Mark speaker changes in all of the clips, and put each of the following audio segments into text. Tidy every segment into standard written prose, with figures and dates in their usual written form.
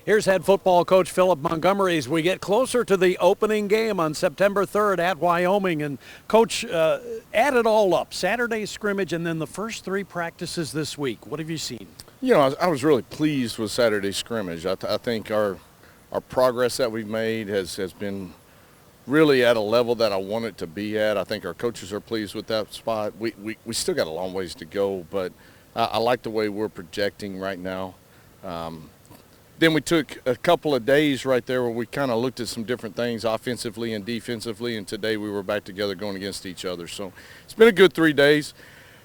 Speaker 1: Here's head football coach Philip Montgomery as we get closer to the opening game on September 3rd at Wyoming. And, Coach, add it all up, Saturday's scrimmage and then the first three practices this week. What have you seen?
Speaker 2: You know, I was really pleased with Saturday's scrimmage. I think our progress that we've made has been really at a level that I want it to be at. I think our coaches are pleased with that spot. We still got a long ways to go, but I like the way we're projecting right now. Then we took a couple of days right there where we kind of looked at some different things offensively and defensively, and today we were back together going against each other. So it's been a good 3 days.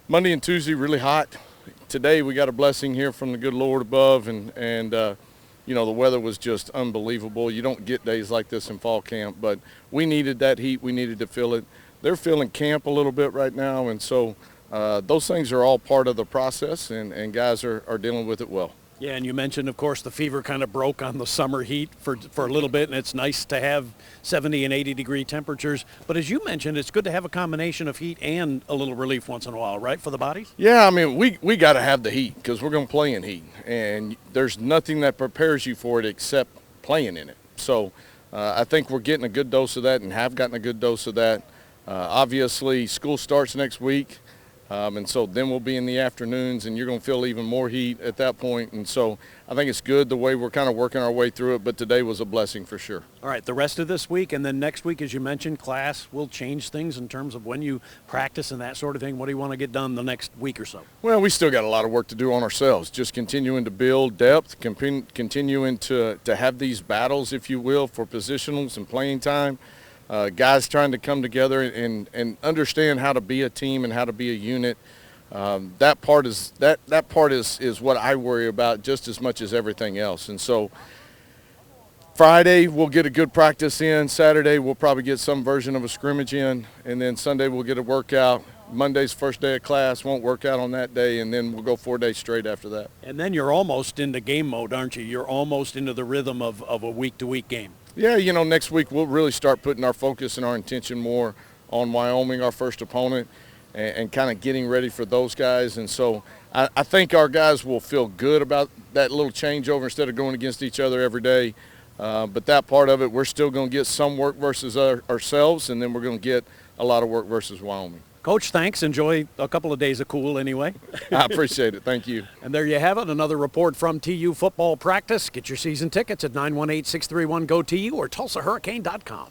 Speaker 2: Monday and Tuesday really hot. Today we got a blessing here from the good Lord above, and you know, the weather was just unbelievable. You don't get days like this in fall camp, but we needed that heat. We needed to feel it. They're feeling camp a little bit right now, and so those things are all part of the process, and guys are dealing with it well.
Speaker 1: Yeah, and you mentioned, of course, the fever kind of broke on the summer heat for a little bit, and it's nice to have 70 and 80-degree temperatures. But as you mentioned, it's good to have a combination of heat and a little relief once in a while, right, for the bodies?
Speaker 2: Yeah, I mean, we got to have the heat because we're going to play in heat, and there's nothing that prepares you for it except playing in it. So I think we're getting a good dose of that and have gotten a good dose of that. Obviously, school starts next week. And so then we'll be in the afternoons, and you're going to feel even more heat at that point. And so I think it's good the way we're kind of working our way through it, but today was a blessing for sure.
Speaker 1: All right, the rest of this week and then next week, as you mentioned, class will change things in terms of when you practice and that sort of thing. What do you want to get done the next week or so?
Speaker 2: Well, we still got a lot of work to do on ourselves, just continuing to build depth, continuing to have these battles, if you will, for positionals and playing time. Guys trying to come together and understand how to be a team and how to be a unit. That part is what I worry about just as much as everything else. And so Friday we'll get a good practice in. Saturday we'll probably get some version of a scrimmage in, and then Sunday we'll get a workout. Monday's first day of class, won't work out on that day, and then we'll go 4 days straight after that.
Speaker 1: And then you're almost into game mode, aren't you? You're almost into the rhythm of a week-to-week game.
Speaker 2: Yeah, you know, next week we'll really start putting our focus and our intention more on Wyoming, our first opponent, and kind of getting ready for those guys. And so I think our guys will feel good about that little changeover instead of going against each other every day. But that part of it, we're still going to get some work versus ourselves, and then we're going to get a lot of work versus Wyoming.
Speaker 1: Coach, thanks. Enjoy a couple of days of cool anyway.
Speaker 2: I appreciate it. Thank you.
Speaker 1: And there you have it, another report from TU football practice. Get your season tickets at 918-631-GO-TU or TulsaHurricane.com.